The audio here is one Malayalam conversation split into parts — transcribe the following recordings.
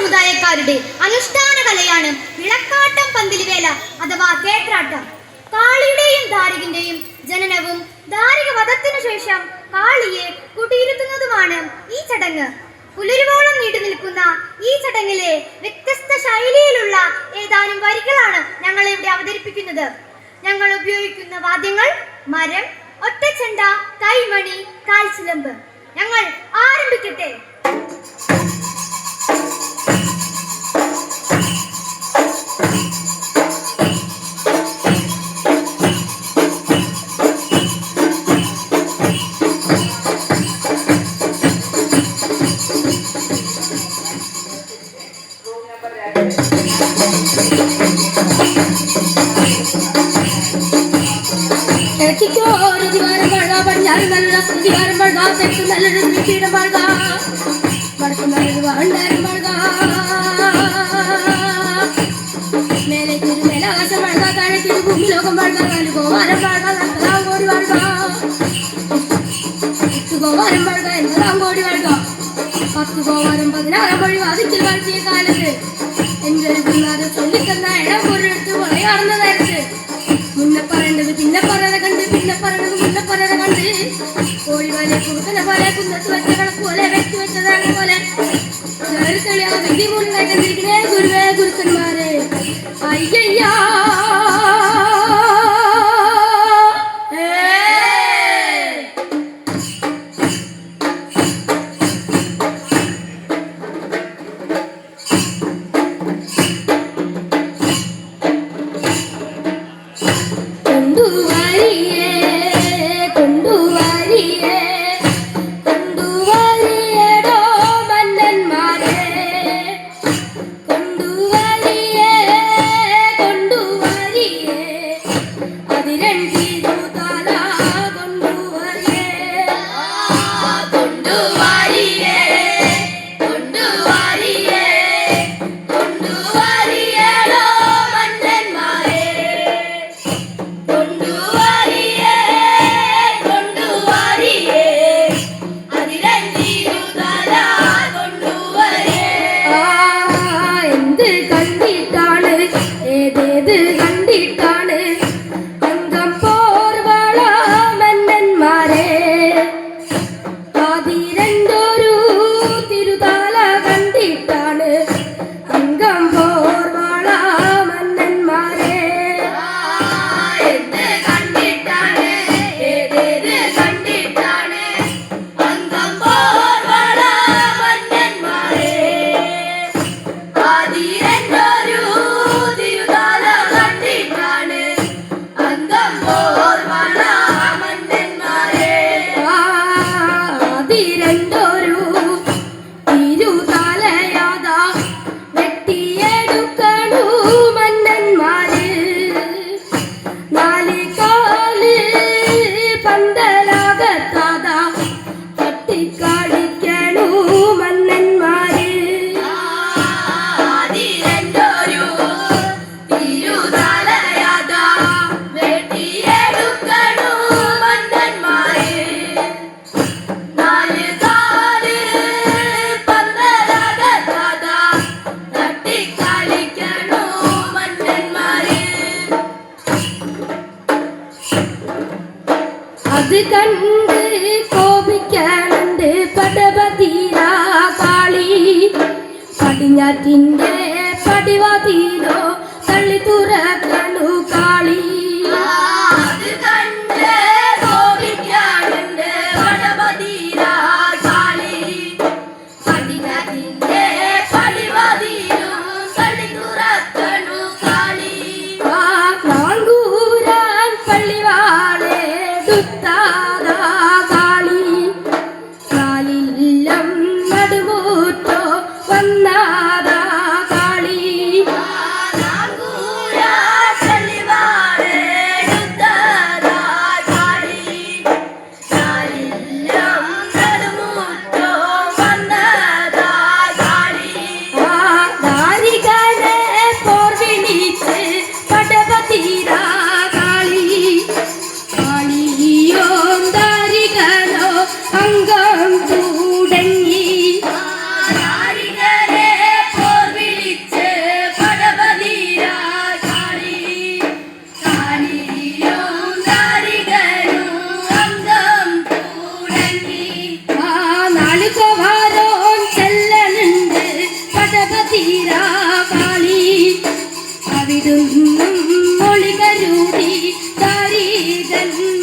സമുദായക്കാരുടെ അനുഷ്ഠാന കലയാണ് വിളക്കാട്ടം പന്തിലിവേല അഥവാ തേത്രാട്ടം. കാളിയുടെയും ധാരികന്റെയും ജനനവും ധാരിക വധത്തിനു ശേഷം കാളിയെ കുടിയിരുത്തുന്നതുമാണ് ഈ ചടങ്ങ്. പുലരുവോളം നീണ്ടു നിൽക്കുന്ന ഈ ചടങ്ങിലെ വ്യത്യസ്ത ശൈലിയിലുള്ള ഏതാനും വരികളാണ് ഞങ്ങൾ ഇവിടെ അവതരിപ്പിക്കുന്നത്. ഞങ്ങൾ ഉപയോഗിക്കുന്ന വാദ്യങ്ങൾ മരം, ഒറ്റച്ചെണ്ട, കൈമണി, കാൽച്ചിലമ്പ്. ഞങ്ങൾ ആരംഭിക്കട്ടെ. കാലത്ത് എന്റെ ചൊല്ലിത്തന്ന ഇടം പൊരെടുത്ത് വളയാർന്ന നേരത്ത് മുന്നെ പറയേണ്ടത് പിന്നെ പറയാതെ കണ്ട്, പിന്നെ പറയേണ്ടത് മുന്നെ പറയാതെ കണ്ട്, കോഴിവാലെ കുറുക്കനെ പോലെ കുന്നത്ത് വെച്ച കണക്ക് പോലെ വെച്ച് വെച്ചതാണ് പോലെ തെളിയാതെ വിധി മൂലം കണ്ടിരിക്കണേ ഗുരുവേ ഗുരുക്കന്മാരെ. അയ്യയ്യാ പടിഞ്ഞാറ്റിന്റെ പടിവാതിലോ തള്ളി തുറക്കണു കാളി. Nagura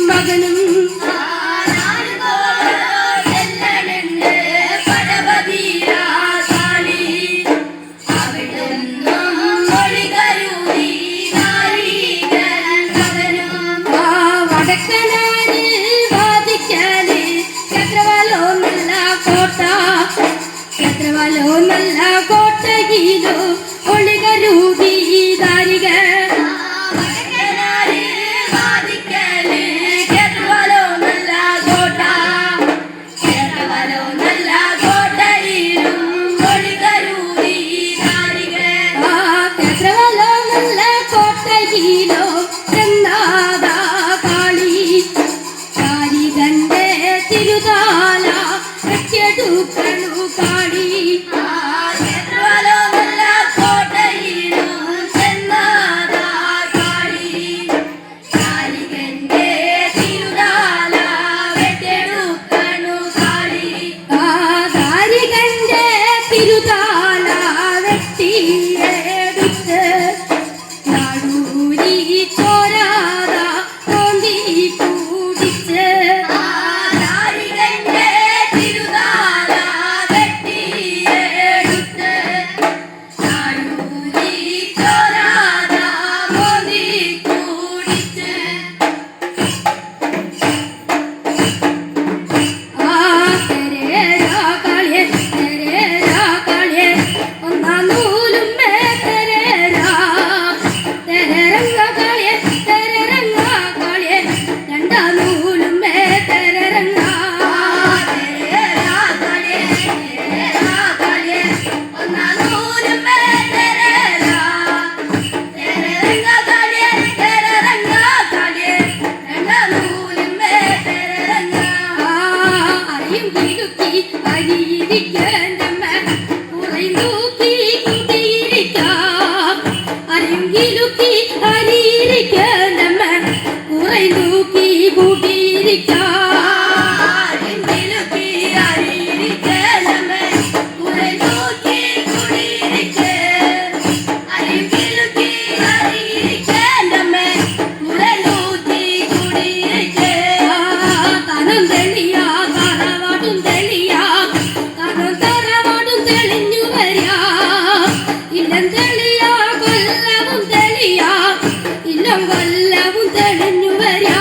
മകനും വടക്കനാര് വാദിക്കാന് ചക്രവാലോ നല്ല കോട്ട ചക്രവാലോ നല്ല കോട്ടയിലോ ഒളികരൂതി ദാരിക തിരുതാല വെച്ചെടുക്കണു കാടി തിരുതാല വെട്ടിയെടുത്ത് നാടൂരി ചോരാത തോന്നി കൂടിച്ച് കൊല്ലവും തെളിഞ്ഞു വരാ